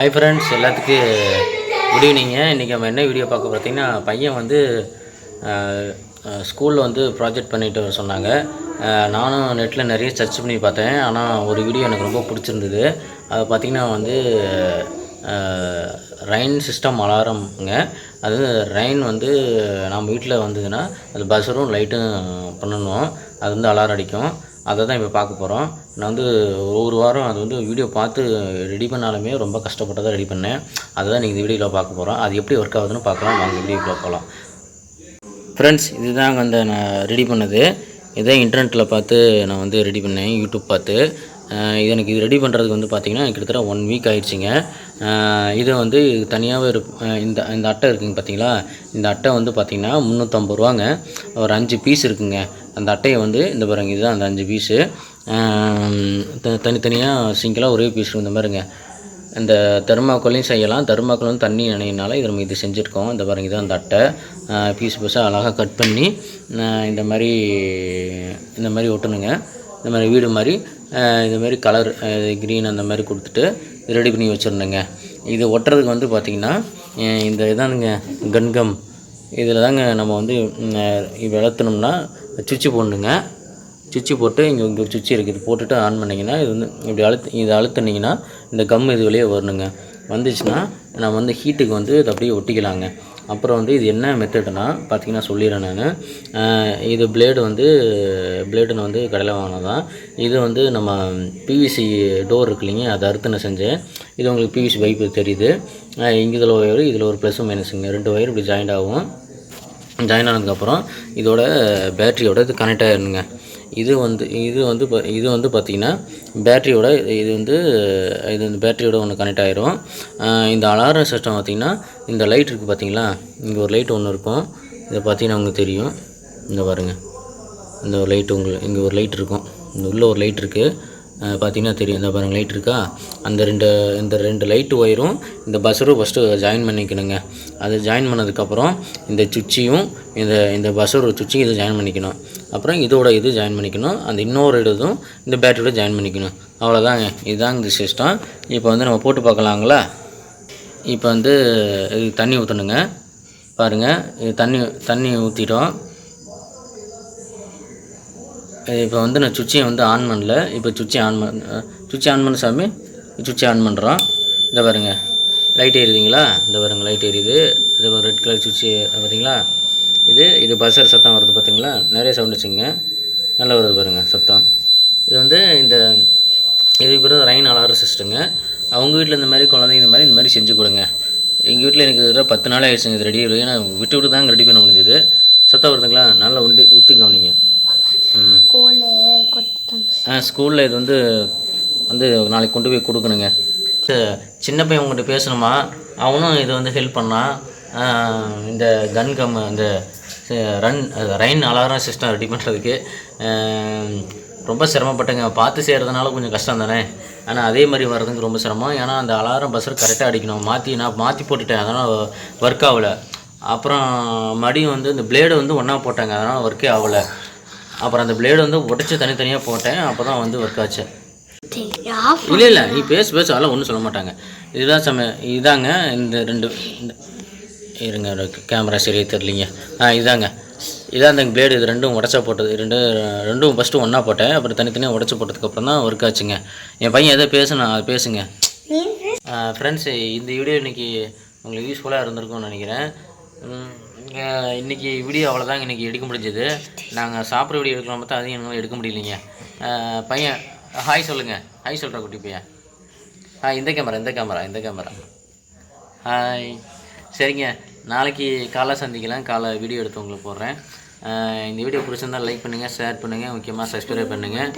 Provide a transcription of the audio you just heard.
Hi friends, எல்லாத்துக்கும் good evening. இன்றைக்கி நம்ம என்ன வீடியோ பார்க்க பார்த்தீங்கன்னா, பையன் வந்து ஸ்கூலில் வந்து ப்ராஜெக்ட் பண்ணிட்டு வர சொன்னாங்க. நானும் நெட்டில் நிறைய சர்ச் பண்ணி பார்த்தேன். ஆனால் ஒரு வீடியோ எனக்கு ரொம்ப பிடிச்சிருந்தது. அது பார்த்திங்கன்னா வந்து ரெயின் சிஸ்டம் அலாரம்ங்க. அது ரெயின் வந்து நம்ம வீட்டில் வந்ததுன்னா அது பஸ்ஸரும் லைட்டும் பண்ணணும். அது வந்து அலாரம் அடிக்கும். அதை தான் இப்போ பார்க்க போகிறோம். நான் வந்து ஒவ்வொரு வாரம் அது வந்து வீடியோ பார்த்து ரெடி பண்ணாலுமே ரொம்ப கஷ்டப்பட்டு தான் ரெடி பண்ணேன். அதை தான் நீங்கள் இந்த வீடியோவில் பார்க்க போகிறோம். அது எப்படி ஒர்க் ஆகுதுன்னு பார்க்கலாம். வாங்க வீடியோக்குள்ளே போகலாம். ஃப்ரெண்ட்ஸ், இதுதாங்க வந்து நான் ரெடி பண்ணது. இதை இன்டர்நெட்டில் பார்த்து நான் வந்து ரெடி பண்ணேன், யூடியூப் பார்த்து. இது ரெடி பண்ணுறதுக்கு வந்து பார்த்திங்கன்னா கிட்டத்தட்ட 1 வீக் ஆகிடுச்சிங்க. இது வந்து தனியாகவே இந்த அட்டை இருக்குங்க பார்த்தீங்களா. இந்த அட்டை வந்து பார்த்திங்கன்னா 350 ரூபாங்க. ஒரு 5 பீஸ் இருக்குங்க. அந்த அட்டையை வந்து இந்த பாருங்க, இதுதான் அந்த 5 பீஸு. தனித்தனியாக சிங்கிளாக ஒரே பீஸ் இந்த மாதிரிங்க. இந்த தெர்மாக்கோலையும் செய்யலாம். தெர்மாக்கோல் வந்து தண்ணி நினைனால இது நம்ம இது செஞ்சுருக்கோம். இந்த பாருங்க, இதுதான் அந்த அட்டை. பீஸ் பீஸாக அழகாக கட் பண்ணி இந்த மாதிரி ஒட்டணுங்க. இந்த மாதிரி வீடு மாதிரி இந்த மாதிரி கலர் க்ரீன் அந்த மாதிரி கொடுத்துட்டு ரெடி பண்ணி வச்சுருந்தேங்க. இது ஒட்டுறதுக்கு வந்து பார்த்திங்கன்னா இந்த இதானுங்க கன்கம். இதில் தாங்க நம்ம வந்து வளர்த்தணும்னா சுவிட்சு போடணுங்க. சுவிட்சு போட்டு இங்கே ஒரு சுவிட்சு இருக்குது. இது போட்டுட்டு ஆன் பண்ணிங்கன்னா இது வந்து இப்படி இதை அழுத்தினீங்கன்னா இந்த கம் இது வெளியே வரணுங்க. வந்துச்சுன்னா நம்ம வந்து ஹீட்டுக்கு வந்து இது அப்படியே ஒட்டிக்கலாங்க. அப்புறம் வந்து இது என்ன மெத்தடுனா பார்த்திங்கன்னா சொல்லிடுறேன் நான். இது பிளேடுன்னு வந்து கடையில் வாங்கினதான். இது வந்து நம்ம பிவிசி டோர் இருக்கு இல்லைங்க, அதை அறுத்து நான் செஞ்சேன். இது உங்களுக்கு பிவிசி பைப்பு தெரியுது. இதில் ஒரு ப்ளஸ்ஸும் மைனஸுங்க. 2 ஒயர் இப்படி ஜாயிண்ட் ஆகும். ஜாயின் ஆனதுக்கப்புறம் இதோட பேட்டரியோட இது கனெக்ட் ஆகிடணுங்க. இது வந்து பார்த்திங்கன்னா பேட்டரியோட இது பேட்டரியோட ஒன்று கனெக்ட் ஆகிரும். இந்த அலாரம் சிஸ்டம் பார்த்திங்கன்னா இந்த லைட் இருக்குது பார்த்தீங்களா. இங்கே ஒரு லைட் ஒன்று இருக்கும். இதை பார்த்தீங்கன்னா உங்களுக்கு தெரியும். இந்த பாருங்கள், இந்த ஒரு லைட்டு இங்கே ஒரு லைட் இருக்கும். இந்த உள்ள ஒரு லைட் இருக்குது பார்த்திங்கன்னா தெரியும். இந்த பாருங்கள், லைட் இருக்கா. இந்த ரெண்டு லைட்டு ஒயரும் இந்த பஸ்ஸரும் ஃபஸ்ட்டு ஜாயின் பண்ணிக்கணுங்க. அது ஜாயின் பண்ணதுக்கப்புறம் இந்த சுவிட்சையும் இந்த பஸ்ஸர் சுவிட்சையும் இதை ஜாயின் பண்ணிக்கணும். அப்புறம் இதோட இது ஜாயின் பண்ணிக்கணும். அந்த இன்னொரு இதுவும் இந்த பேட்டரியோட ஜாயின் பண்ணிக்கணும். அவ்வளோதாங்க. இதுதாங்க இந்த சிஸ்டம். இப்போ வந்து நம்ம போட்டு பார்க்கலாங்களா. இப்போ வந்து இது தண்ணி ஊற்றணுங்க. பாருங்கள், இது தண்ணி ஊற்றிட்டோம். இப்போ வந்து நான் சுவிட்சை வந்து ஆன் பண்ணல. இப்போ சுவிட்சை ஆன் பண்ண சாமி. சுவிட்சை ஆன் பண்ணுறோம். இந்த பாருங்க, லைட் எரியுதுங்களா. இந்த பாருங்க, லைட் எரியுது. இது ரெட் கலர் சுவிட்சு பார்த்தீங்களா. இது பஸ்ஸர் சத்தம் வருது பார்த்தீங்களா. நிறைய சவுண்ட் வச்சுங்க, நல்லா வருது பாருங்கள் சத்தம். இது வந்து இது இப்போ ரெயின் அலாரம் சிஸ்டங்க. அவங்க வீட்டில் இந்த மாதிரி குழந்தைங்க இந்த மாதிரி செஞ்சு கொடுங்க. எங்கள் வீட்டில் எனக்கு இதில் 10 நாள் ஆகிடுச்சுங்க இது ரெடி. ஏன்னா விட்டு தாங்க ரெடி பண்ண முடிஞ்சது. சத்தம் வருதுங்களா, நல்லா ஊற்றி கவனிங்க. ஸ்கூலில் இது வந்து நாளைக்கு கொண்டு போய் கொடுக்கணுங்க. சின்ன பையன் உங்கள்கிட்ட பேசணுமா, அவனும் இது வந்து ஹெல்ப் பண்ணான். இந்த கன்கம் இந்த ரெயின் அலாரம் சிஸ்டம் ரெடி பண்ணுறதுக்கு ரொம்ப சிரமப்பட்டேங்க. பார்த்து செய்கிறதுனால கொஞ்சம் கஷ்டம் தானே. ஆனால் அதே மாதிரி வர்றதுக்கு ரொம்ப சிரமம். ஏன்னா அந்த அலாரம் பஸ்ஸர் கரெக்டாக அடிக்கணும். நான் மாற்றி போட்டுட்டேன், அதனால் ஒர்க் ஆகலை. அப்புறம் மடியும் வந்து இந்த பிளேடு வந்து ஒன்றா போட்டாங்க, அதனால் ஒர்க்கே ஆகலை. அப்புறம் அந்த பிளேடு வந்து உடச்சி தனித்தனியாக போட்டேன். அப்போ தான் வந்து ஒர்க் ஆச்சு. இல்லை நீ பேசு அதெல்லாம் ஒன்றும் சொல்ல மாட்டாங்க. இதாங்க இந்த இருங்க, கேமரா சரியாக தெரியலிங்க. இதான் அந்த பிளேடு. இது ரெண்டும் உடச்சா போட்டது. ரெண்டும் ஃபஸ்ட்டு ஒன்றா போட்டேன். அப்புறம் தனித்தனியாக உடச்சி போட்டதுக்கப்புறம் தான் ஒர்க் ஆச்சுங்க. என் பையன் எதை பேசணும் அது பேசுங்க. ஃப்ரெண்ட்ஸ், இந்த வீடியோ இன்றைக்கி உங்களுக்கு யூஸ்ஃபுல்லாக இருந்திருக்கும்னு நினைக்கிறேன். இன்றைக்கி வீடியோ அவ்வளோதாங்க இன்றைக்கி எடுக்க முடிஞ்சது. நாங்கள் சாப்பிட்ற வீடியோ எடுக்கலாம் பார்த்தா அதையும் என்னால் எடுக்க முடியலைங்க. பையன் ஹாய் சொல்லுங்கள். ஹாய் சொல்கிற குட்டி பையன். இந்த கேமரா. ஹாய். சரிங்க, நாளைக்கு காலை சந்திக்கலாம். காலை வீடியோ எடுத்து உங்களுக்கு போடுறேன். இந்த வீடியோ பிடிச்சிருந்தால் லைக் பண்ணுங்கள், ஷேர் பண்ணுங்கள், முக்கியமாக சப்ஸ்கிரைப் பண்ணுங்கள்.